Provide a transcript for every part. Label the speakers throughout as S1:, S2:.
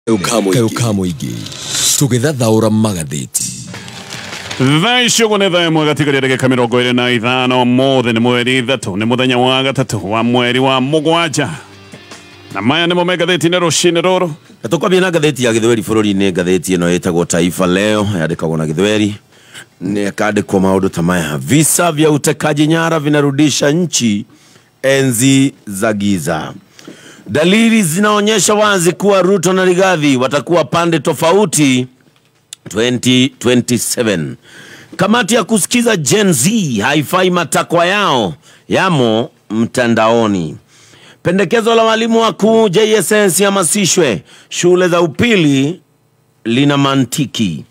S1: Kayokamoigi tugithathaura magatheti
S2: Thaisho kunetha imwe katika ndagika 25 mothe ni mweri 3 ni muthenya wa gatatu wa mweri wa mugwanja na maya ni magatheti ne rucini ruru
S3: tukwambia na gatheti ya Githweri bururi-ini gatheti ino yetagwo Taifa Leo yandikagwo na Githweri ni akandikwo maundu ta maya: visa vya utekaji nyara vinarudisha nchi enzi za giza. Dalili zinaonyesha wazi kuwa Ruto na Rigathi watakuwa pande tofauti 2027. Kamati ya kusikiza Gen Z haifai matakwa yao yamo mtandaoni. Pendekezo la walimu wakuu JSS yahamasishwe shule za upili lina mantiki.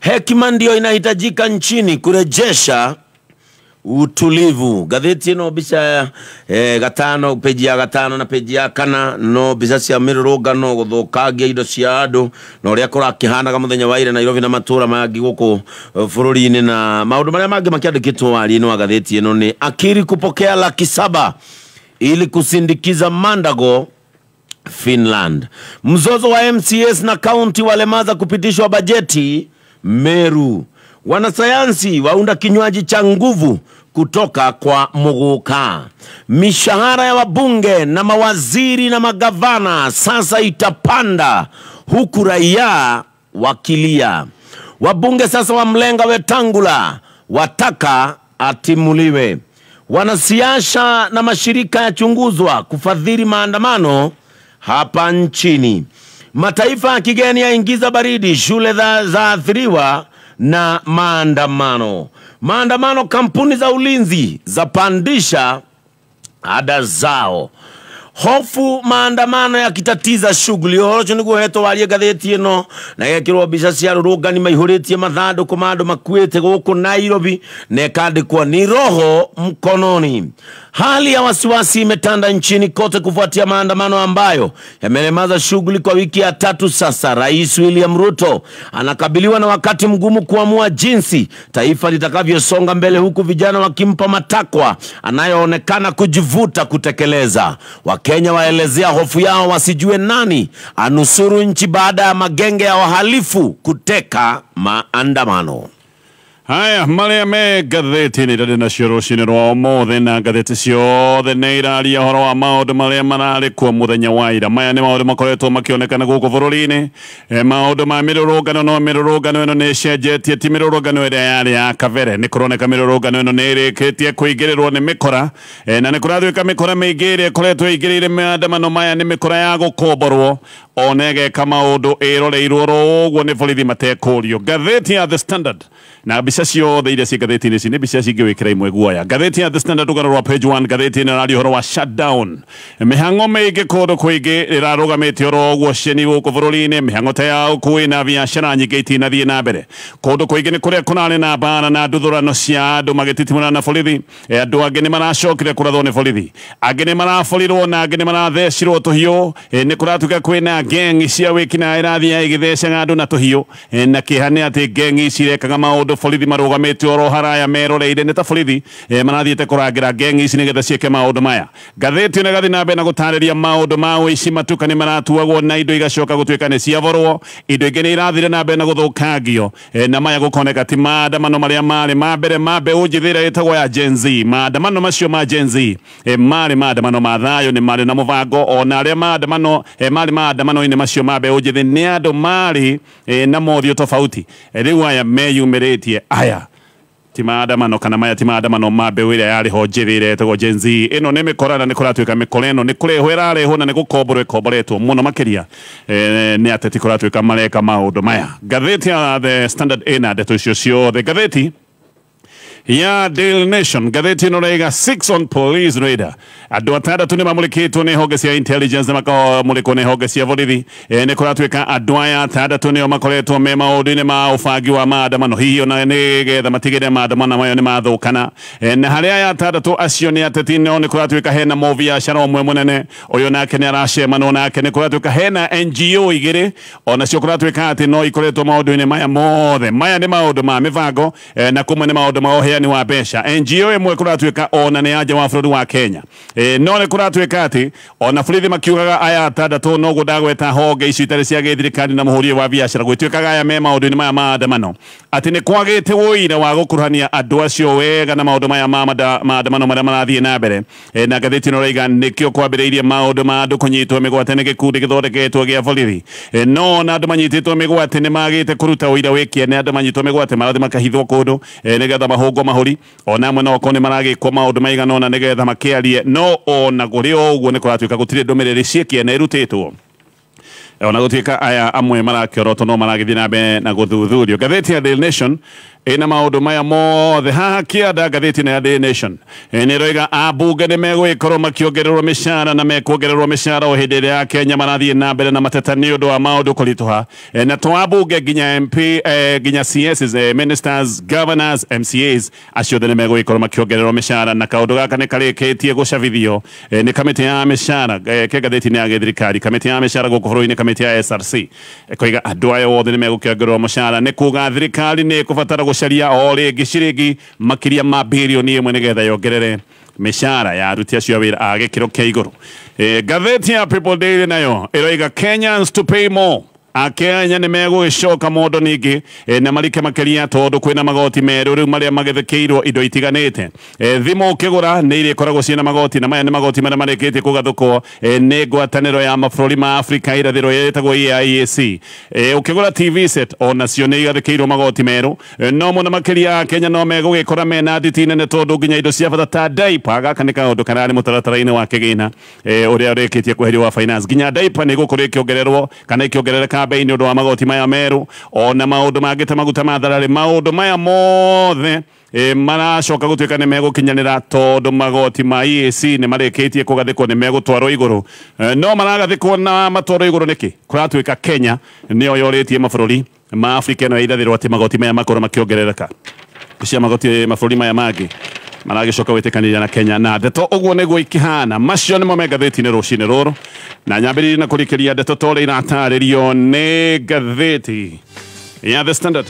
S3: Hekima ndio inahitajika nchini kurejesha utulivu. Gatheti ino bisa gatano peji ya gatano na peji ya kana no bisa cia mirurungano guthukagia indo cia andu na uria kurakihanaga muthenya wa ire Nairobi na matura mangi guku bururi-ini na maundu maria mangi makiandikitwo wari-ini wa gatheti ino ni akiri kupokea $700,000 ili kusindikiza Mandago Finland. Mzozo wa MCS na county walemaza kupitishwa bajeti Meru. Wanasayansi waunda kinywaji cha nguvu kutoka kwa Muguka. Mishahara ya wabunge na mawaziri na magavana sasa itapanda huku raia wakilia. Wabunge sasa wa mlenga Wetangula wataka atimuliwe. Wanasiasa na mashirika yachunguzwa kufadhili maandamano hapa nchini. Mataifa ya kigeni yaingiza baridi shule za athiriwa na maandamano. Kampuni za ulinzi zapandisha ada zao. Hofu maandamano yakitatiza shughuli. Horocho niguo heto warie gatheti ino na yekirwo bica cia rurungani maihuritie mathando komando makuite guku Nairobi nekandikwo ni roho mkononi. Hali ya wasiwasi imetanda nchini kote kufuatia maandamano ambayo yamelemaza shughuli kwa wiki ya 3 sasa. Rais William Ruto anakabiliwa na wakati mgumu kuamua jinsi taifa litakavyosonga mbele, huku vijana wakimpa matakwa anayoonekana kujivuta kutekeleza. Wakenya waelezea hofu yao wasijue nani anusuru nchi baada ya magenge ya wahalifu kuteka maandamano.
S2: Haya, maria me gatheti ni rari na rucini rwa umothe na gatheti ciothe ni iraria horo wa maundu maria marari kuo muthenya wa ira. Maya ni maundu makoretwo makionekana guku bururi-ini. Maundu ma mirurungano no mirurungano ino ni cenjetie, ti mirurungano iria yari ya kabere. Ni kuroneka mirurungano ino ni irikitie kuingirirwo ni mikora, na ni kurathuika mikora miingi iria ikoretwo igirire maandamano maya ni mikora ya gukomborwo onege kama maundu iroreirwo ro uguo ni borithi matekurio. Gatheti ya The Standard na bica ciothe iria ci gatheti-ini ici ni bica cingĩwĩkĩra imwe guoya. Gatheti ya The Standard ũgana rwa page 1 gatheti-ini rari horo wa shutdown. Mĩhang'o mĩingĩ kũndũ kwĩngĩ ĩrarũgamĩte oro ũguo ceni gũkũ bũrũri-inĩ. Mĩhang'o ta ya ũkuui na biacara nyingĩ itinathiĩ na mbere. Kũndũ kwĩngĩ nĩ kũrĩa kũrarĩ na mbara na nduthũrano cia andũ magĩtitimũrana na borithi. Andũ angĩ nĩ maracokire kũrathwo nĩ borithi, angĩ nĩ maraborirwo na angĩ nĩ marathecirwo tũhiũ. Nĩ kũratuĩka kwĩna gengi cia wĩkinaĩ ĩrathiĩ igĩthecaga andũ na tũhiũ, na kĩeha nĩ atĩ gengi ici irekaga maũndũ borithi marugamite oro haraya meroreire ni ta borithi marathiete kurangira gengi ici nigetha cieke maundu maya. Gatheti ino gathi na mbere na gutariria maundu ma uici matukani maratuagwo na indo igacoka gutuika ni ciavorwo, indo ingĩ ni irathire na mbere na guthukangio, na maya gukoneka ti maandamano maria mari ma mbere ma mbeũ njĩthĩ ĩrĩa ĩtagwo ya Gen Z. Maandamano macio ma Gen Z mari maandamano ma thayo, ni mari na muvango, ona arĩa maandamano mari maandamano-inĩ macio ma mbeũ njĩthĩ nĩ andũ mari na mothio tofauti. Rĩu aya meyumĩrĩtie aya ti maandamano kana maya ti maandamano ma mbeũ ĩrĩa yarĩ ho njĩthĩ ĩtagwo Gen Z. Ĩno nĩ mĩkora na nĩ kũratuĩka mĩkora ĩno nĩ kũrehwo ĩrarehwo na nĩ gũkomborwo ĩkomboretwo mũno makĩria nĩ ateti kũratuĩka mareka maũndũ maya. Gatheti ya The Standard ĩna ndeto icio ciothe. Gatheti ya Daily Nation gatheti ino raiga 6 on police raider. Andũ 6 nĩ mamũrĩkĩtwo nĩ honge cia intelligence na makamũrĩkwo nĩ honge cia borithi. Nĩ kũratuĩka andũ aya 6 nĩo makoretwo me maũndũ-inĩ ma ũbangi wa maandamano, hihi ona nĩ getha matigĩre maandamano mayo nĩ mathũkana. Na harĩa aya 6 acio nĩ ateti no nĩ kũratuĩka hena mũbiacara ũmwe mũnene, ũyũ nake nĩ aracemana nake. Nĩ kũratuĩka hena NGO igĩrĩ onacio kũratuĩka atĩ no ikoretwo maũndũ-inĩ maya mothe. Maya nĩ maũndũ ma mĩbango na kumwe nĩ maũndũ ma uheani wa mbeca NGO imwe kuratuika ona ni aja wa bururi wa Kenya no ni kuratuika ati ona borithi makiugaga aya atandatu no gudagweta honge icio itari cia githirikari na muhuria wa biashara gwituikaga aya me maundu-ini maya maandamano ati ni kwagite wuira wa gukuruhania andu acio wega na maundu maya maandamano maria marathie na mbere na gatheti no raiga nikio kwambiriirie maundu ma andu kunyitwo migwate ni gikundi githondeketwo gia borithi no na andu manyititwo migwate ni magite kuruta uira wikie ni andu manyitwo migwate marathi makahithwo kundu nigetha mahungo mahuri ona amwe no kone maragikwo maundu maigana ona nigetha makiarie no ona guri uguo ni kuratuika gutire ndumiriri ciekie na irutitwo ona gutuika aya amwe marakioroto no maragithie na mbere na guthuthurio. Gatheti ya Daily Nation ina maundu maya mothe haha kianda gatheti na Daily Nation ni roiga abunge ni megwikorwo makiongererwo mishara na mekuongererwo mishara o hindi ya Kenya marathie na mbere na mateta ni undu wa maundu kurituha na twabunge ginya MP ginya CS ministers governors MCAs acio ni megwikorwo makiongererwo mishara na kaundu gaka ni karikitie gucabithio ni kamiti ya mishara ke gatheti ni ya githirikari kamiti ya mishara guku bururi-ini kamiti ya SRC koiga andu aya wothe ni megukiongererwo mishara ni kuga thirikari ni kubatara gucaria o ringi ciringi makiria ma bilioni imwe nigetha yongerere mishara ya aruti acio wira a gikiro kia iguru. Gatheti ya People Daily nayo iroiga Kenyans to pay more Akenya ni megũgĩcoka mondo ningi na marike makiria tondu kwina magoti meru riu maria magethekeirwo indo itiganite thimu ukigura ni iri koragwo ciina magoti na maya ni magoti maria marikite kugathukwo ni ngwataniro ya mabũrũri ma Afrika irathiro yetagwo EIAC ukigura TV set ona cio ni igathekeirwo magoti meru no muna makiria Kenya no megũgĩkora mena nditi nene tondu nginya indo cia bata ta diaper gaka ni kaundu kanari mutaratara-ini wa kigina uria urikitie kweherio wa finance nginya diaper ni gukorwo ikiongererwo kana ikiongerereka bei ni undu wa magoti maya meru ona maundu mangite maguta matharari maundu maya mothe maracoka gutuika ni megukinyanira tondu magoti ma EAC ni marikitie kugathikwo ni megutwarwo iguru no maragathikwo na matwarwo iguru niki kuratuika Kenya ni oyoritie mabũrũri ma Afrika no irathirwo ati magoti maya makorwo makiongerereka cia magoti mabũrũri maya mangi maragicoka gwitikanira na Kenya na ndeto uguo niguo ikihana macio nimo megatheti-ini rucini ruru na nyambiririe na kurikiria ndeto tore irataririo ni gatheti ya The Standard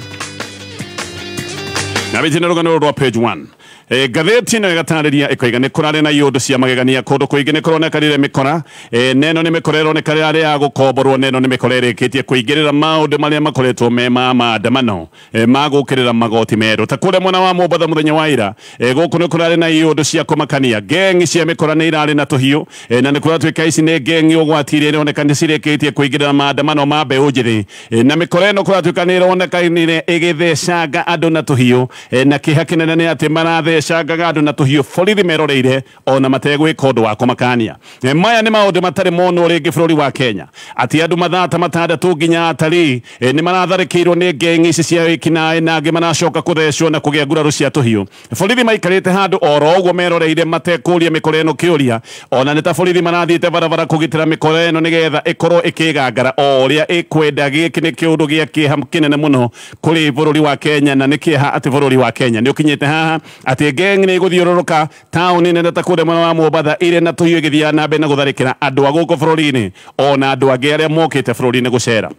S2: na bijine rugano rwa page 1 gatheti no igatariria ikoiga ni kurare na iundu cia magegania kundu kuingi ni kuronekanire mikora neno ni mikorero ni kare ari ya gukomborwo neno ni mikorere ikitie kuingirira maundu maria makoretwo me ma maandamano magukirira magoti meru ta kure mwana wa Mombatha muthenya wa ira guku ni kurare na iundu cia kumakania gengi cia mikora ni irari na tuhiu na ni kuratwika ici ni gengi ugwatire ni onekani cirekitie kuingirira maandamano ma mbeũ njithi na mikora ino kuratwika ni ironekanire igithecanga andu na tuhiu na kiha kinene ni ati marathe cagaga andu na tuhiu borithi meroreire ona mategwika undu wa kumakania maya ni maundu matari mono ringi bururi wa Kenya ati andu mathata matandatu nginya atari ni maratharikirwo ni gengi ici cia wikinaĩ na angi maracoka kuthecwo na kugia nguraru cia tuhiu borithi maikarite handu oro uguo meroreire matekuria mikora ino kiuria ona ni ta borithi marathiite barabara kugitira mikora ino nigetha ikorwo ikigangara o uria ikwenda giki ni kiundu gia kieha kinene muno kuri bururi wa Kenya na ni kieha ati bururi wa Kenya ni ukinyite haha ati gengi ni guthiururuka tauni nene ta kure mwana wa Mombatha ire na tuhiu igithia na mbe na gutharikira andu aguko bururi-ini ona andu angi aria mokite bururi-ini gucera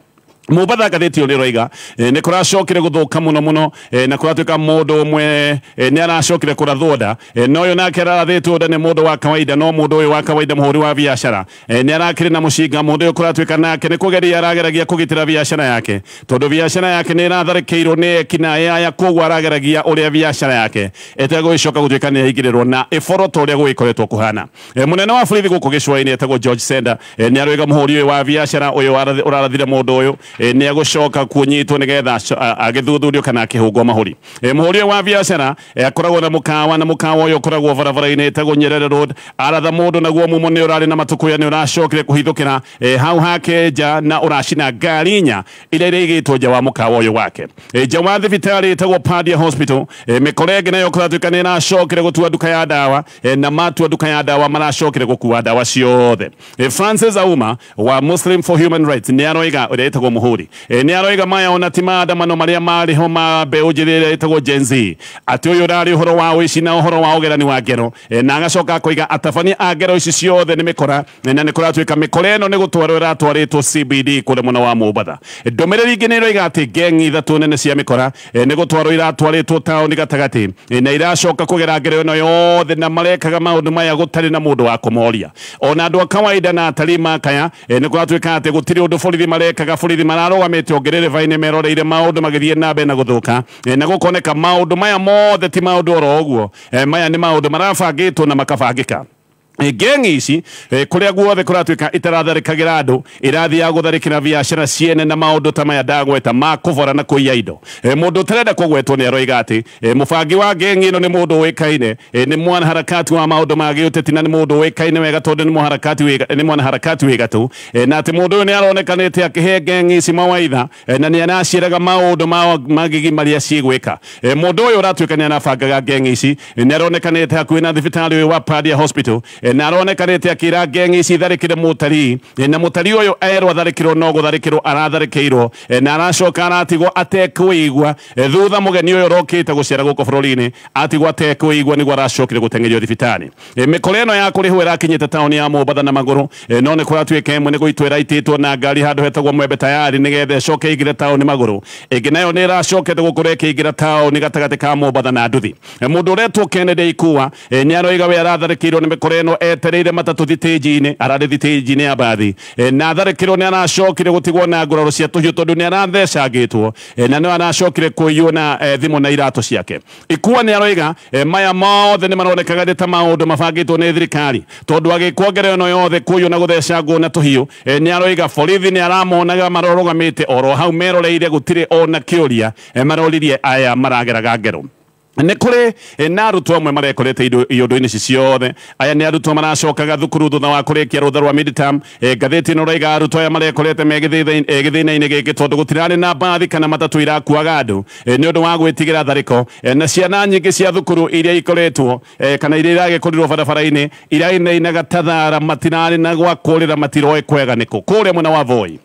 S2: Mombatha gatheti yo niroiga ni kuracokire guthuka muno na kuratuika mundu umwe ni aracokire kurathonda no yo nake arathitwo nda ni mundu wa kawaida no mundu uyu wa kawaida muhuri wa biashara ni arakire na mushinga mundu uyu kuratuika nake ni kugeria arageragia kugitira biashara yake tondu biashara yake ni iratharikirwo ni ekina ya kogwa arageragia uria biashara yake etagwicoka gutuika ni yaingirirwo na iforoto uria gwikoretwo kuhana munene wa borithi guku gicua-ini etagwo George Senda ni aroiga muhuri uyu wa biashara uyu urarathire mundu uyu ni agucoka kunyitwo nigetha agithuthurio kana akihungwo mahuri muhuri wa biashara akoragwo na mukawa uyu ukoragwo barabara-ini etagwo Nyerere Road aratha mundu naguo mumo ni urari na matukuya ni uracokire kuhithukira hau hake nja na uracina ngari nya iria irigitwo nja wa mukawa uyu wake nja wa thibitari etagwo Padia Hospital mikorege nayo kuratuika ni iracokire gutua nduka ya dawa na matua nduka ya dawa maracokire gukua dawa ciothe Francis Auma wa Muslim for Human Rights ni aroiga uria etagwo Jamhuri ni aroiga maya ona timada mano maria mari ho ma beujirire itago Gen Z ati uyu rari uhoro wa wici na uhoro wa ugerani wa ngero na agacoka koiga atabania a ngero ici ciothe ni mikora na ni kuratwika mikora eno ni gutwarwo iratwaritwo CBD kule muna wa Mombatha ndomereri ingi ni roiga ati gengi ithatu nene cia mikora ni gutwarwo iratwaritwo taoni gatagati na iracoka kugera ngero eno yothe na marekaga maundu maya gutari na mundu wa kumoria ona andu a kawaida na atari makaya ni kuratwika ati gutiri undu borithi marekaga borithi mararugamite ongererevaine meroreire maundu magithie nambe na guthuka na gukoneka maundu maya mothe ti maundu oro uguo maya ni maundu marabangitwo na makabangika gengi ici kuria guothe kuratwika itaratharikagira andu irathia gutharikira biashara ciene na maundu ta maya ndagweta ma kuvora na kuiya indo mundu tarenda kugwetwo ni aroiga ati mubangi wa gengi ino ni mundu wikaine ni mwana harakati wa maundu ma giuteti na ni mundu wikaine wega tondu ni mwana harakati wega tu na ati mundu ni aronekanite akihe gengi ici mawaitha na ni anaciraga maundu magigi maria cigwika mundu uyu uratwika ni anabangaga gengi ici ni aronekanite hakuhi na thibitari wa Padia Hospital na aronekanite akira gengi ici tharikire mutari na mutari uyu erwa tharikirwo no gutharikirwo aratharikirwo na aracoka aratigwo atekwigwa thutha mugeni uyu rokite gucera guko bururi-ini atigwo atekwigwa niguo aracokire gutengerio thibitari mikore eno ya kurihu irakinyite taoni ya Mombatha na maguru no ni kuratwika imwe ni guitwira ititwo na ngari handu hetagwo Mwembe tayari nigethe coke igire taoni maguru ingi nayo ni iracokete gukureka igira taoni gatagati ka Mombatha na Nduthi mundu uretwo Kennedy Ikua ni aroiga we aratharikirwo ni mikore eno etereire matatu thitĩnji-inĩ ararĩ thitĩnji-inĩ ya mbathi na atharĩkĩrwo nĩ aracokire gũtigwo na nguraro cia tũhiũ tondũ nĩ arathecangĩtwo na nĩ aracokire kũiywo na thimũ na iratũ ciake Ikua nĩ aroiga maya mothe nĩ maronekaga nĩ ta maũndũ mabangĩtwo nĩ thirikari tondũ agĩkwo ngero ĩno yothe kũiywo na gũthecangwo na tũhiũ nĩ aroiga borithi nĩ aramonaga marorũgamĩte oro hau meroreire gũtirĩ ona kĩũria maroririe aya marageraga ngero nĩ kũrĩ na arutwo amwe marekorete iondu-inĩ ici ciothe aya nĩ arutwo maracokaga thukuru thutha wa kũrĩkia rũtha rwa midterm ngathĩti ĩno ũrauga arutwo aya marekorete me gĩthĩna-inĩ gĩkĩ tondũ gũtirarĩ na mbathi kana matatũ irakuaga andũ nĩ ũndũ wa gwĩtigĩra tharĩko na ciana nyingĩ cia thukuru iria ikoretwo kana iria iragĩkũrirwo barabara-inĩ irainainaga ta thara matirarĩ na gwa kũrĩra matiroĩ kwega nĩkũ kũrĩa mwena wa Voi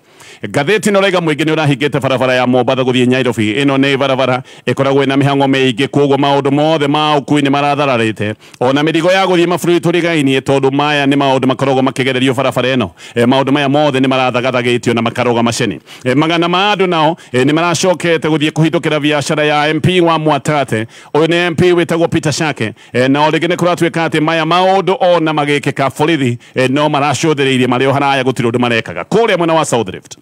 S2: ngathĩti no raiga mũingĩ nĩ ũrahingĩte barabara ya Mombatha gũthiĩ Nyairobi ĩno nĩ barabara ĩkoragwo ĩna mĩhang'o mĩingĩ koguo maũndũ mothe ma ũkui nĩ marathararĩte ona mĩrigo ya gũthiĩ mabũrũri tũrigainie tondũ maya nĩ maũndũ makoragwo makĩgererio barabara ĩno maũndũ maya mothe nĩ marathagathagĩtio na makaroga maceni magana ma andũ nao nĩ maracokete gũthiĩ kũhĩtũkĩra biacara ya MP wa Mwatate ũyũ nĩ MP wĩtagwo Peter Shake na o rĩngĩ nĩ kũratuĩka atĩ maya maũndũ ona magĩkĩka borithi no maracũthĩrĩirie marĩ o haraya gũtirĩ ũndũ marekaga kũrĩa mwena wa South Rift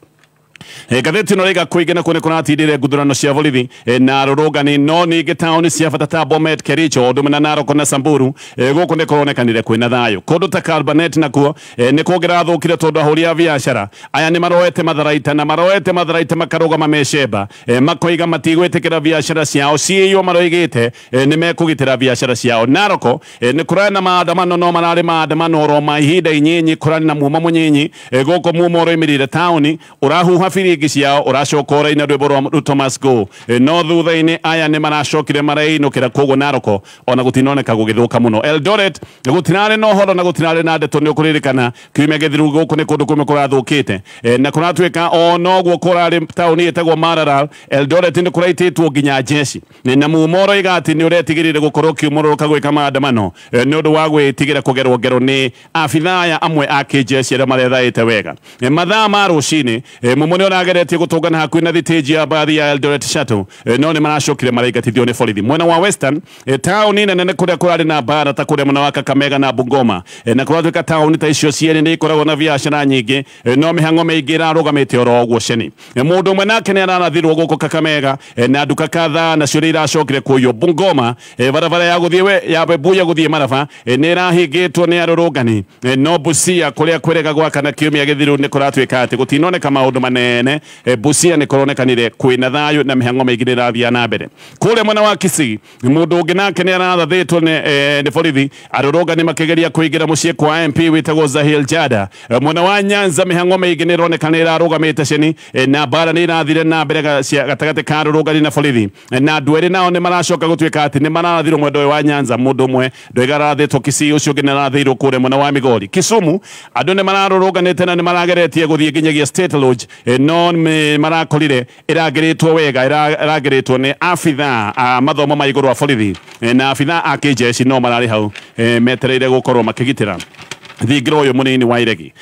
S2: ngathĩti no raiga kũingĩ kũnĩ kũratindĩre nguthurano cia borithi na arũrũngani no ningĩ taoni cia bata ta Bomet, Kericho ũndũ ũmwe na Narok na Samburu gũkũ nĩ kũronekanire kwĩna thayũ kũndũ ta Kabarnet nakuo nĩ kũngĩrathũkire tondũ ahũri a biacara aya nĩ maroete matharaita makarũgama mecemba makoiga matigwĩtĩkĩra biacara ciao ciĩyo maroigĩte nĩ mekũgitĩra biacara ciao Narok nĩ kũrarĩ na maandamano no mararĩ maandamano oro ma ihinda inyinyi kũrarĩ na muuma mũnyinyi gũkũ muuma ũroimĩrire taoni ũrahuha biringi ciao ũracoka ũraina rwĩmbo rwa Ruto Must Go no thutha-inĩ aya nĩ maracokire mareinũkĩra koguo Narok ona gũtinoneka gũgĩthũka mũno Eldoret gũtirarĩ na ũhoro na gũtirarĩ na ndeto nĩ ũkũririkana kiumia gĩthiru gũkũ nĩ kũndũ kũmwe kũrathũkĩte na kũratuĩka ona ũguo kũrarĩ taũni ĩtagwo Maralal Eldoret nĩ kũraitĩtwo nginya njeci na muuma ũroiga atĩ nĩ ũretigĩrĩire gũkorwo ũkiumũrũrũka gwĩka maandamano nĩ ũndũ wa gwĩtigĩra kũgerwo ngero nĩ abithaa aya amwe a kĩnjeci arĩa marethaĩte wega mathaa ma rũcinĩ mumo nĩ ũrageretie gũtũngana hakuhĩ na thitĩnji ya mbathi ya Eldoret Shuttle no nĩ maracokire maraingatithio nĩ borithi mwena wa Western taũni nene nĩ kũrĩa kũrarĩ na mbara ta kũrĩa mwena wa Kakamega na Bungoma na kũratuĩka taũni ta icio cierĩ nĩ ikoragwo na biacara nyingĩ no mĩhang'o mĩingĩ ĩrarũgamĩte oro ũguo ceni mũndũ ũmwe nake nĩ ararathirwo gũkũ Kakamega na nduka kadhaa nacio nĩ iracokire kũiywo Bungoma barabara ya gũthiĩ ya Webuye gũthiĩ Maraba nĩ ĩrahingĩtwo nĩ arũrũngani no Busia kũrĩa kwĩrĩga gwakana kiumia gĩthiru nĩ kũratuĩka atĩ gũtinoneka maũndũ manene Busia nĩ kũronekanire kwĩna thayũ na mĩhang'o mĩingĩ nĩ ĩrathiĩ na mbere kũrĩa mwena wa Kisii mũndũ ũngĩ nake nĩ arathathĩtwo nĩ borithi arũrũngani makĩgeria kũingĩra mũciĩ kwa MP wĩtagwo Zahil Jada mwena wa Nyanza mĩhang'o mĩingĩ nĩ ĩroneka nĩ ĩrarũgamĩte ceni na mbara nĩ irathire na mbere gatagatĩ ka arũrũngani na borithi na andũ erĩ nao nĩ maracoka gũtuĩka atĩ nĩ mararathirwo mwena ũyũ wa Nyanza mũndũ ũmwe ndũiga arathĩtwo Kisii ũcio ũngĩ nĩ arathĩirwo kũrĩa mwena wa Migori Kisumu andũ nĩ mararũrũnganĩte na nĩ marageretie gũthiĩ nginyagia State Lodge no marakorire irageretwo wega irageretwo ni afitha mathomo ma iguru wa borithi na afitha a kijeshi no marari hau metereire gukorwo makigitira thingiro uyu munini wa iregi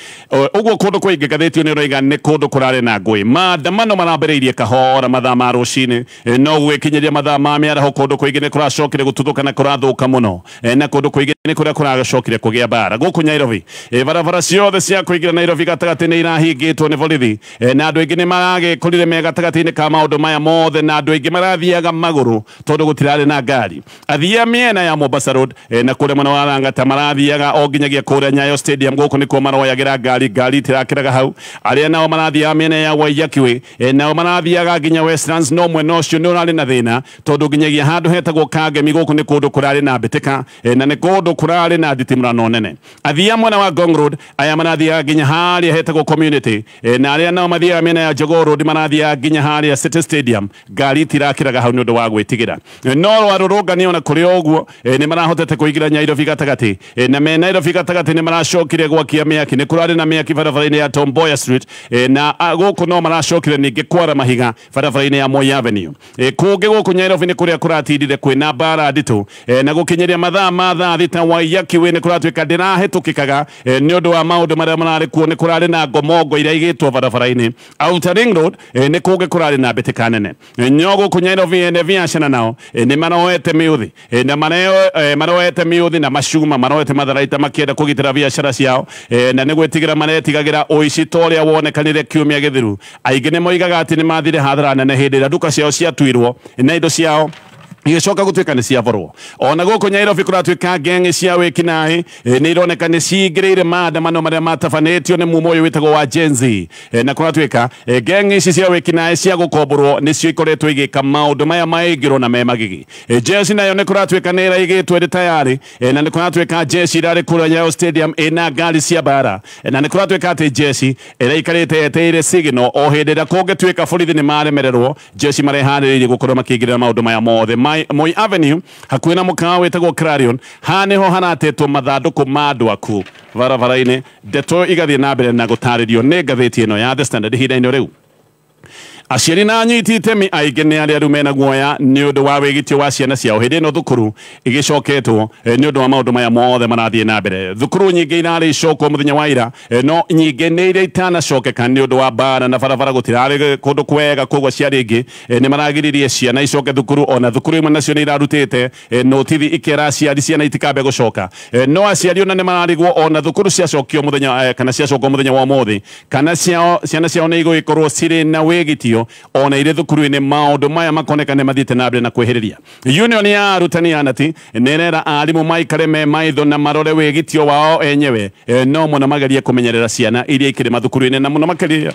S2: uguo kundu kuingi gatheti ni roiga ni kundu kurare na ngui maandamano marambiriirie kahora mathaa ma rucini no gwikinyiria mathaa ma miaraho kundu kuingi ni kuracokire gututhuka na kurathuka muno na kundu kuingi ni kuria kuracokire kugia bara guku Nairobi barabara ciothe cia kuingira Nairobi gatagati ni irahingitwo ni borithi na andu aingi ni maragikurire me gatagati-ini ka maundu maya mothe na andu aingi marathiaga maguru tondu gutirari na ngari athia miena ya Mombasa Road na kuria mwena wa Lang'ata marathiaga o nginyagia kuria Nyayo Stadium guku nikuo maroyagira ngari tirakiraga hau aria nao marathia miena ya Waiyaki nao marathiaga nginya Westlands no mwena ucio ni urari na thina tondu nginyagia handu hetagwo Kangemi guku ni kundu kurari na mbitika na ni kundu kurari na nditimurano nene athia mwena wa Ngong Road aya marathia nginya haria hetagwo Community na aria nao mathia miena ya Jogoo Road marathia nginya haria City Stadium ngari tirakiraga hau ni undu wa gwitigira no rwarurungani ona kuri oguo ni marahotete kuigira Nairobi gatagati na me Nairobi gatagati ni maracokire gwakia miaki ni kurari na miaki barabara-ini ya Tom Mboya Street na guku no maracokire ningi kwara mahiga barabara-ini ya Moi Avenue kungi guku Nairobi ni kuria kuratindire kwina bara nditu na gukinyiria mathaa ma thaa thita Waiyaki ni kuratwika ndirahetukikaga ni undu wa maundu maria marari kuo ni kurari na ngomongo iria igitwo barabara-ini Outer Ring Road ni kungi kurari na mbitika nene nyo guku Nairobi ne biashara nao ni maroete miuthi na maroete miuthi na macuma maroete matharaita makienda kugitira biashara ciao na ni gwitigira maretigagira uici toria wonekanire kiumia githiru aingi ni moigaga ati ni mathire hathara nene hindi ria duka ciao ciatuirwo na indo ciao igicoka gutwika ni ciavorwo ona guku Nairobi kuratwika ngenge cia wikinai ni ironeka ni ciingirire maandamano maria matafanitio ni mumo uyu witagwo wa Gen Z na kuratwika ngenge ici cia wikinai cia gukomborwo ni cio ikoretwo igika maundu maya maingiro na memagigi jeshi nayo ni kuratwika ni iraigitwo iri tayari na ni kuratwika jeshi irari kura Nyayo Stadium ina ngari cia bara na ni kuratwika ati jeshi iraikarite eteire signal o hindi ria kungetwika borithi ni maremererwo jeshi marehaririirie gukorwo makingirira maundu maya mothe Moi Avenue hakuhi na mukawa witagwo Clarion haniho hanatetwo mathanduku ma andu aku barabara-ini ndeto igathie na mbere na gutaririo ni ngatheti ino ya The Standard ihinda-ini riu aciari na anyiti itemi aingi ni aria riu mena guoya ni undu wa wigitio wa ciana ciao hindi ino thukuru igicoketwo ni undu wa maundu maya mothe marathie na mbere thukuru nyingi irari icokwo muthenya wa ira no nyingi ni iria itanacokeka ni undu wa bara na barabara gutirari kundu kwega koguo aciari ingi ni maragiririe ciana icoke thukuru ona thukuru imwe nacio ni irarutite notithi ikera aciari ciana itikambe gucoka no aciari ona ni mararigwo ona thukuru ciacokio muthenya kana ciacokwo muthenya wa umuthi kana ciana ciao ni igugikorwo ciri na wigitio ona ire thukuru-ini maundu maya makoneka ni mathiite na mbere na kwihiriria union ya arutani anati nerera arimu maikare me maitho na marore wigitio wao enyewe no muno magerie kumenyerera ciana iria ikiri mathukuru-ini na muno makeria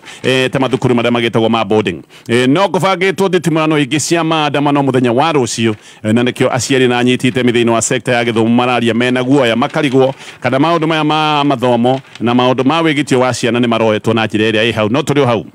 S2: ta mathukuru maria magitagwo ma boarding no kubangitwo thitimurano ingi cia maandamano muthenya wa rucio na nikio aciari na anyiti itemi thiini wa sekta ya githomo mararia mena guoya makarigwo kana maundu maya ma mathomo na maundu ma wigitio wa ciana ni maroetwo na njira iria i hau no turi hau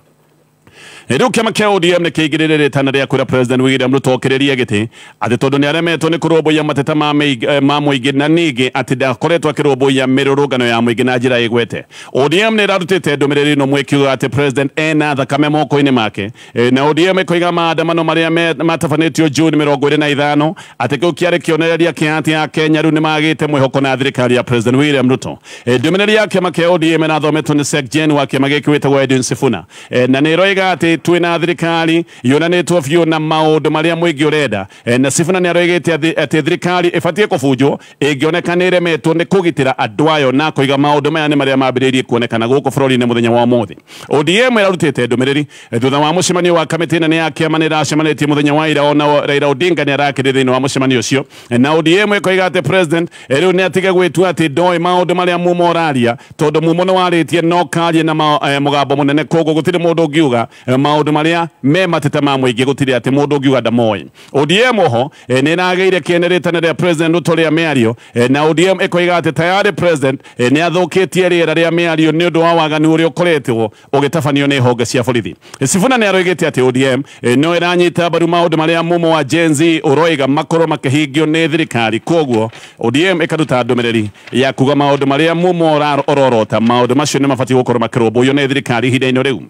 S2: riu kiama kia ODM ni kiigirire ritana ria kwira President William Ruto okiririe giti ati tondu ni aremetwo ni kurumbuia mateta ma muingi na ningi ati ndakoretwo akirumbuia mirurungano ya muingi na njira igwete ODM ni irarutite ndumiriri no mwikiuga ati President ena thakame moko-ini make na ODM ikoiga maandamano maria matafanitio June 25 ati kiu kiari kionereria kiati ya Kenya riu ni magite mwihoko na thirikari ya President William Ruto ndumiriri ya kiama kia ODM na thometwo ni SecGen wa kiama giki witagwo Edwin Sifuna na ni roiga ati twina thirikari yonanitwo biu na maundu maria muingi urenda na Sifuna ni aroigite ati thirikari ibatie kubunjwo ingioneka ni iremetwo ni kugitira andu ayo na kuiga maundu maya ni maria mambiririe kuonekana guku bururi-ini muthenya wa umuthi ODM irarutite ndumiriri thutha wa mucemanio wa kamiti nene ya kiama ni iracemanitie muthenya wa ira ona Raila Odinga ni arakire thiini wa mucemanio ucio na ODM ikoiga ati President riu ni atige gwitua ati ndoi maundu maria mumo oraria tondu mumo ni waritie no karie na mugambo munene koguo gutiri mundu ungiuga maundu maria me mateta ma muingi gutiri ati mundu ungiuga ndamoi ODM oho ni irageire kieneritana ria President Ruto ria miario na ODM ikoiga ati tayari President ni athukitie riera ria miario ni undu wa waganu uria ukoretwo ugitafanio ni honge cia borithi Sifuna ni aroigite ati ODM no iranyita mbaru maundu maria mumo wa Gen Z uroiga makorwo makihingio ni thirikari koguo ODM ikaruta ndumiriri ya kuga maundu maria mumo ororota maundu macio ni mabatie gukorwo makirumbuyo ni thirikari ihinda-ini riu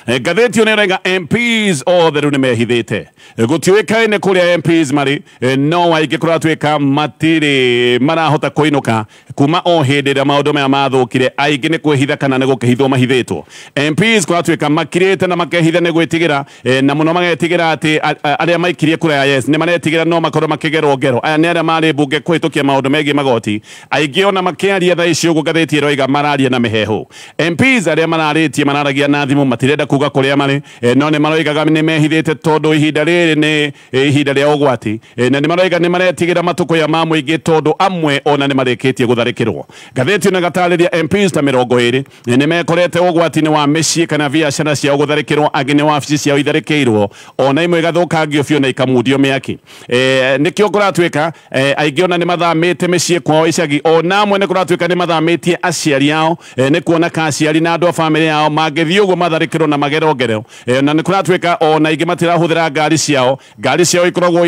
S2: ngathĩti ĩno ĩrauga MPs othe rĩu nĩ mehithĩte gũtiũĩkaine kũrĩa MPs marĩ no aingĩ kũratuĩka matirĩ marahota kũinũka kuma o hĩndĩ ĩrĩa maũndũ maya mathũkire aingĩ nĩ kwĩhitha kana nĩ gũkĩhithwo mahithĩtwo MPs kũratuĩka makirĩte na makehitha nĩ gwĩtigĩra na mũno magetigĩra atĩ arĩa maikirie kura ya yes nĩ maretigĩra no makorwo makĩgerwo ngero aya nĩ arĩa marĩ mbunge kũhĩtũkia maũndũ megiĩ magoti aingĩ ona makĩaria thaa ici ũguo ngathĩti ĩroiga mararia na mĩheehũ MPs arĩa mararĩtie mararagia na thimũ matirenda kuga kũrĩa marĩ no nĩ maroigaga nĩ mehithĩte tondũ ihinda rĩrĩ nĩ ihinda rĩa ũgwati na nĩ maroiga nĩ maretigĩra matũkũya ma mũingĩ tondũ amwe ona nĩ marĩkĩtie gũtharĩkĩrwo ngathĩti ĩno ĩgatarĩria MPs ta 20 nĩ mekorete ũgwati-inĩ wa mĩciĩ kana biacara ciao gũtharĩkĩrwo angĩ nĩ wabici ciao itharĩkĩirwo ona imwe igathũkangio biũ na ikamundio mĩaki nĩkĩo kũratuĩka aingĩ ona nĩ mathamĩte mĩciĩ kwao icagi ona amwe nĩ kũratuĩka nĩ mathamĩtie aciari ao nĩ kuona ka aciari na andũ a bamĩrĩ yao mangĩthiĩ ũguo matharĩkĩrwo na magerongero na nĩ kũratuĩka ona aingĩ matirahũthĩra ngari ciao ikoragwo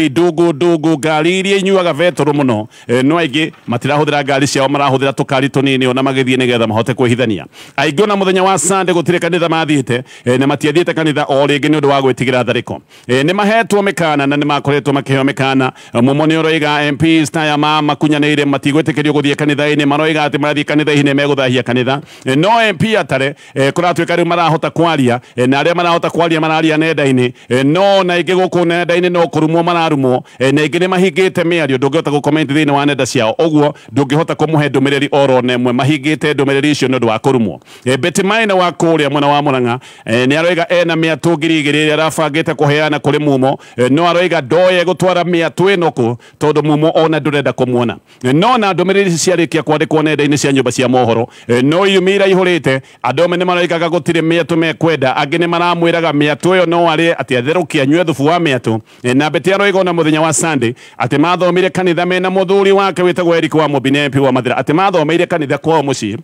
S2: ndungu ngari iria inyuaga betũrũ mũno no aingĩ matirahũthĩra ngari ciao marahũthĩra tũkari tũnini ona magĩthiĩ nĩgetha mahote kwĩhithania aingĩ ona mũthenya wa Sunday gũtirĩ kanitha mathiĩte na matiathiĩte kanitha o rĩngĩ nĩ ũndũ wa gwĩtigĩra tharĩko nĩ mahetwo mĩkana na nĩ makoretwo makĩheo mĩkana mũmo nĩ ũroiga MPs ta aya makunyanĩire matigwĩtĩkĩrio gũthiĩ kanitha-inĩ maroiga atĩ mathiĩ kanitha-inĩ megũthahia kanitha no MP atare kũratuĩka rĩu marahota kwaria na arĩa marahota kwaria mararia nenda-inĩ no na ingĩ gũkũ nenda-inĩ no kũrumwo mararumwo na ingĩ nĩ mahingĩte mĩario ndũngĩhota gũkomenti thĩinĩ wa nenda ciao ũguo ndũngĩhota kũmũhe ndũmĩrĩri oro na ĩmwe mahingĩte ndũmĩrĩri icio nĩ ũndũ wa kũrumwo Betty Maina wa kũrĩa mwena wa Mũrang'a nĩ aroiga ena mĩatũ 2,000 ĩrĩa arabangĩte kũheana kũrĩ Mumo no aroiga ndoye gũtwara mĩatũ ĩno kũ tondũ Mumo ona ndũrenda kũmuona no na ndũmĩrĩri ciarĩkia kwandĩkwo nenda-inĩ cia nyũmba cia mohoro no yumira ihũrĩte andũ amwe nĩ maroigaga gũtirĩ mĩatũ mekwenda angĩ nĩ maramwĩraga mĩatũ ĩyo no arĩ atĩ atherũkia nyue thubu wa mĩatũ na Betty aroiga ona mũthenya wa Sunday atĩ mathomire kanitha mena mũthuri wake wĩtagwo Eric wa Mũmbi MP wa Mathira atĩ mathomeire kanitha kwao mũciĩ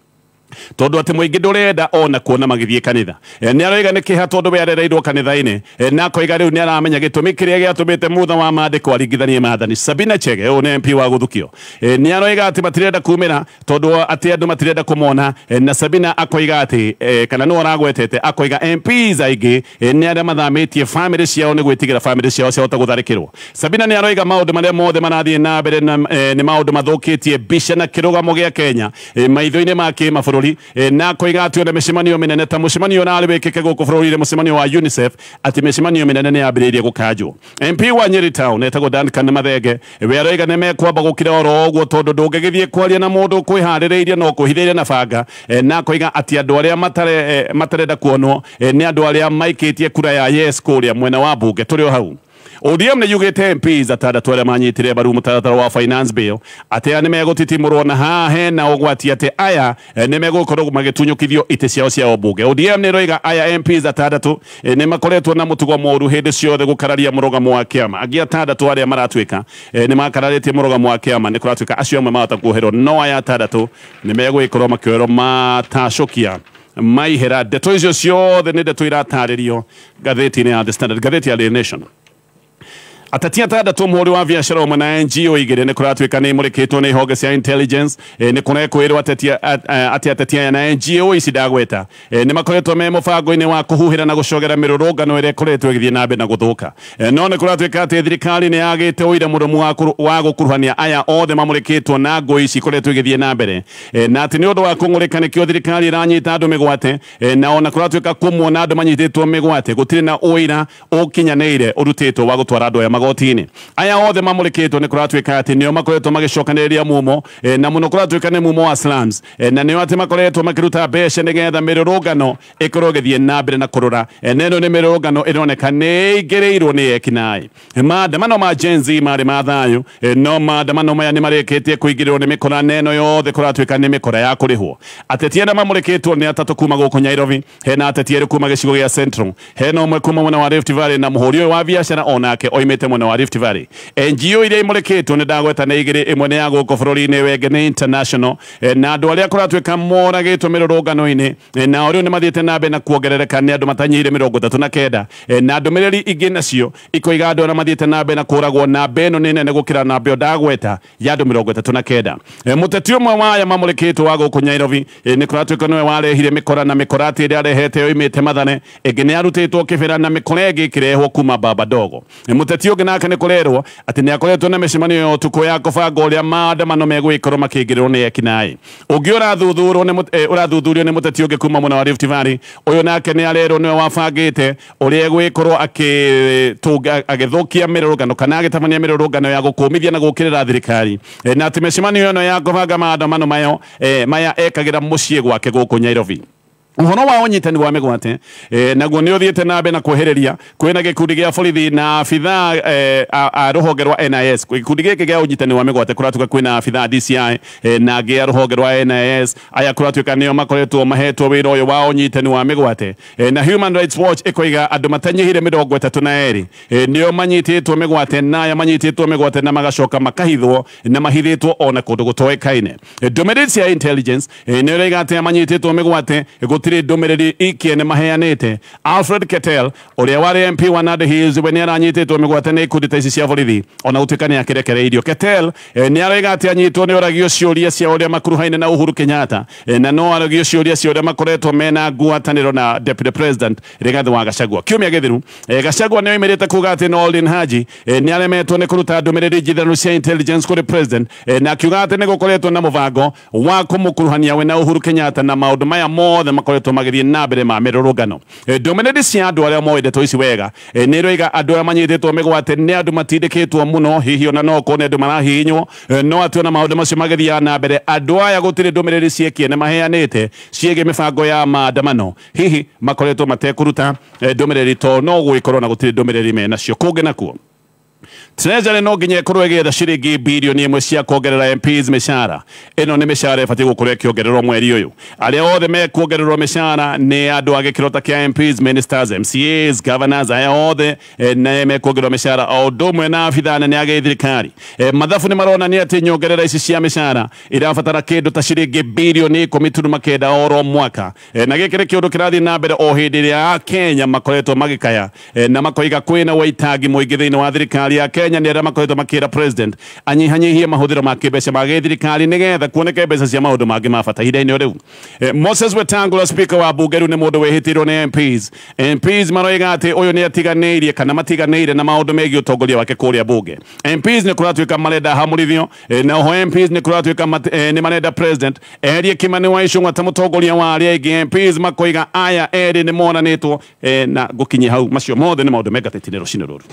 S2: tondũ atĩ mũingĩ ndũrenda ona kuona magĩthiĩ kanitha nĩ aroiga nĩ kĩha tondũ we arereirwo kanitha-inĩ na akoiga rĩu nĩ aramenya gĩtũmi kĩrĩa gĩatũmĩte mutha wa mandĩko aringithanie maathani Sabina Chege ũyũ nĩ MP wa gũthukio nĩ aroiga atĩ matirenda kumĩra tondũ atĩ andũ matirenda kũmona na Sabina akoiga atĩ kana nĩ aragwetete akoiga MPs aingĩ nĩ arĩa mathamĩtie bamĩrĩ ciao nĩ gwĩtigĩra bamĩrĩ ciao ciahota gũtharĩkĩrwo Sabina nĩ aroiga maũndũ marĩa mothe marathiĩ na mbere nĩ maũndũ mathũkĩtie mbica na kĩrũgamo gĩa Kenya maitho-inĩ ma kĩmabũrũri na koiga atĩ ona mĩcemanio mĩnene ta mũcemanio ũrarĩ wĩkĩke gũkũ bũrũri-inĩ mũcemanio wa UNICEF atĩ mĩcemanio mĩnene nĩ yambĩrĩirie gũkanjwo MP wa Nyeri Town etagwo Duncan Mathenge we aroiga nĩ mekwamba gũkira oro ũguo tondũ ndũngĩgĩthiĩ kwaria na mũndũ kwĩharĩrĩirie no kwĩhithĩria na banga na koiga atĩ andũ arĩa matarenda kuonwo nĩ andũ arĩa maikĩtie kura ya yes kũrĩa mwena wa mbunge tũrĩ o hau ODM nĩ yugĩte MPs atandatũ arĩa manyitire mbaru mũtaratara wa finance bill atĩ aya nĩ megũtitimũrwo na haha hena ũgwati atĩ aya nĩ megũkorwo magĩtunyũkithio itĩ ciao cia ũmbunge ODM nĩ roiga aya MPs atandatũ nĩ makoretwo na mũtugo mũũru hĩndĩ ciothe gũkararia mũrũgamo wa kĩama angĩ atandatũ arĩa maratuĩka nĩ makararĩtie mũrũgamo wa kĩama nĩ kũratuĩka acio amwe mahota kuoherwo no aya atandatũ nĩ megũgĩkorwo makĩoerwo matacokia maihera ndeto icio ciothe nĩ ndeto iratarĩrio ngathĩti-inĩ ya The Standard ngathĩti ya The Nation atati atandatũ mũhũri wa biacara ũmwe na NGO igĩrĩ nĩ kũratuĩka nĩ imũrĩkĩtwo nĩ honge cia intelligence nĩ kũrekwĩrwo atĩ ateti aya na NGO ici ndagweta nĩ makoretwo me mũbango-inĩ wa kũhuhĩra na gũcogera mĩrũrũngano ĩrĩa ĩkoretwo ĩgĩthiĩ na mbere na gũthũka no nĩ kũratuĩka atĩ thirikari nĩ yagĩte ũira mũrũmu wa gũkuruhania aya othe mamũrĩkĩtwo na ngũ ici ikoretwo igĩthiĩ na mbere na atĩ nĩ ũndũ wa kũng'ũrĩka nĩkĩo thirikari ĩranyita andũ mĩgwate na ona kũratuĩka kũmuona andũ manyitĩtwo mĩgwate gũtirĩ na ũira ũkinyanĩire ũrutĩtwo wa gũtwara andũ aya magoti-inĩ aya othe mamũrĩkĩtwo nĩ kũratuĩka atĩ nĩo makoretwo magĩcokanĩrĩria Mumo na mũno kũratuĩka nĩ Mumo wa slums na nĩo atĩ makoretwo makĩruta mbeca nĩgetha mĩrũrũngano ĩkorwo ĩgĩthiĩ na mbere na kũrora na ĩno nĩ mĩrũrũngano ĩroneka nĩ ĩingĩrĩirwo nĩ ekinaĩ maandamano ma Gen Z marĩ ma thayũ no maandamano maya nĩ marĩkĩtie kũingĩrĩrwo nĩ mĩkora na ĩno yothe kũratuĩka nĩ mĩkora ya kũrĩhwo ateti arĩa mamũrĩkĩtwo nĩ atatũ kuma gũkũ Nairobi hena ateti erĩ kuma gĩcigo gĩa Central hena ũmwe kuma mwena wa Rift Valley na mũhũri ũyũ wa biacara onake oimĩte umite mwena wa Rift Valley NGO iria imurikitwo ni ndagweta na igiri imwe ni ya guko bururi-ini wengene international na andu aria kuratwika moragitwo mirurungano-ini na riu ni mathiete na mbere na kuongerereka ni andu matanyire 39 na ndumiriri ingi nacio ikoiga andu aria mathiete na mbere na kuragwo na beno ni nene gukira na mbeo ndagweta ya andu 39 muteti umwe wa aya mamurikitwo wa guku Nyairobi ni kuratwika niwe warehire mikora na mikorati iria arehete yoimite Mathane ingi ni arutitwo kibira na mikora ingi kirehwo kuma Baba Dogo muteti ungi nake ni kurerwo ati ni akoretwo na micemanio ya utuku ya kubanga uria maandamano megwikorwo makigirwo ni ekinai ungi urathuthurio ni muteti ungi kuma mwena wa Rift Valley uyu nake ni arerwo niwe wabangite uria egwikorwo agithukia mirurungano kana agitabania mirurungano ya gukumithia na gukirira thirikari na ati micemanio ino ya kubanga maandamano maya ekagira mucii gwake guku Nyairobi uhoro wa unyitani wa migwate naguo ni uthiete na mbere na kwehereria kwina gikundi gia borithi na abitha a ruhonge rwa NIS gikundi giki gia unyitani wa migwate kuratuka kwina abitha DCI na gia ruhonge rwa NIS aya kuratuka nio makoretwo mahetwo wira uyu wa unyitani wa migwate na Human Rights Watch ikoiga andu matanyihire 32 nio manyititwo migwate na aya manyititwo migwate na magacoka makahithwo na mahithitwo ona kundu gutoekaine ndumiriri cia intelligence nio reiga ati manyititwo migwate gutire ndumiriri ikiene maheanite Alfred Ketel uria wari MP wa Nandi Hills we ni aranyititwo migwate ni ikundi ta ici cia borithi ona utikani akirekereirio Ketel ni araiga ati anyitwo ni oragio ciuria cia uria makuruhaine na Uhuru Kenyatta na no aragio ciuria cia uria makoretwo mena ngwataniro na Deputy President Rigathi wa Gachagua kiumia githiru Gachagua ni oimirite kuga ati Noordin Haji ni aremetwo ni kuruta ndumiriri njithanu cia intelligence kuri president na akiuga ati ni gukoretwo na mubango wa kumukuruhania we na Uhuru Kenyatta na maundu maya mothe makoretwo magithie na mbere ma mirurungano ndumiriri cia andu aria moendetwo ici wega ni roiga andu aria manyititwo migwate ni andu matindikitwo muno hihi ona no kone andu marahinywo no ati ona maundu macio magithia na mbere andu aya gutire ndumiriri ciekie ne maheanite ciege mibango ya maandamano hihi makoretwo matekuruta ndumiriri to no gwikorwo na gutire ndumiriri mena cio kungi nakuo Treasury no nginya ikorwo igetha ciringi bilioni imwe cia kuongerera MPs mishara ino ni mishara ibatie gukorwo ikiongererwo mweri uyu aria othe mekuongererwo mishara ni andu agikiro ta kia MPs ministers MCAs governors aya othe na mekuongererwo mishara o ndomwe na abitha nene age thirikari mathabu ni marona ni ati nyongerera ici cia mishara irabatara kindu ta ciringi bilioni 10.9 oro mwaka na gikire kiundu kirathi na mbere o hindi ria Kenya makoretwo magikaya na makoiga kwina waitangi muingi thiini wa thirikari ya Kenya ni aria makoretwo makira president anyihanyihie mahuthiro ma kibeca ma thirikari nigetha kuoneke mbeca cia maundu mangi ma bata ihinda-ini riu Moses Wetangula speaker wa bunge riu ni mundu wihitirwo ni MPs maroiga ati uyu ni atiganeirie kana matiganeire na maundu megie utongoria wake kuria bunge MPs ni kuratwika marenda hamurithio na oho MPs ni kuratwika ni marenda president erie Kimani wa Ichung'wa ta mutongoria wa aria ingi MPs makoiga aya eri ni monanitwo na gukinyia hau macio mothe ni maundu megatete ni rucini ruru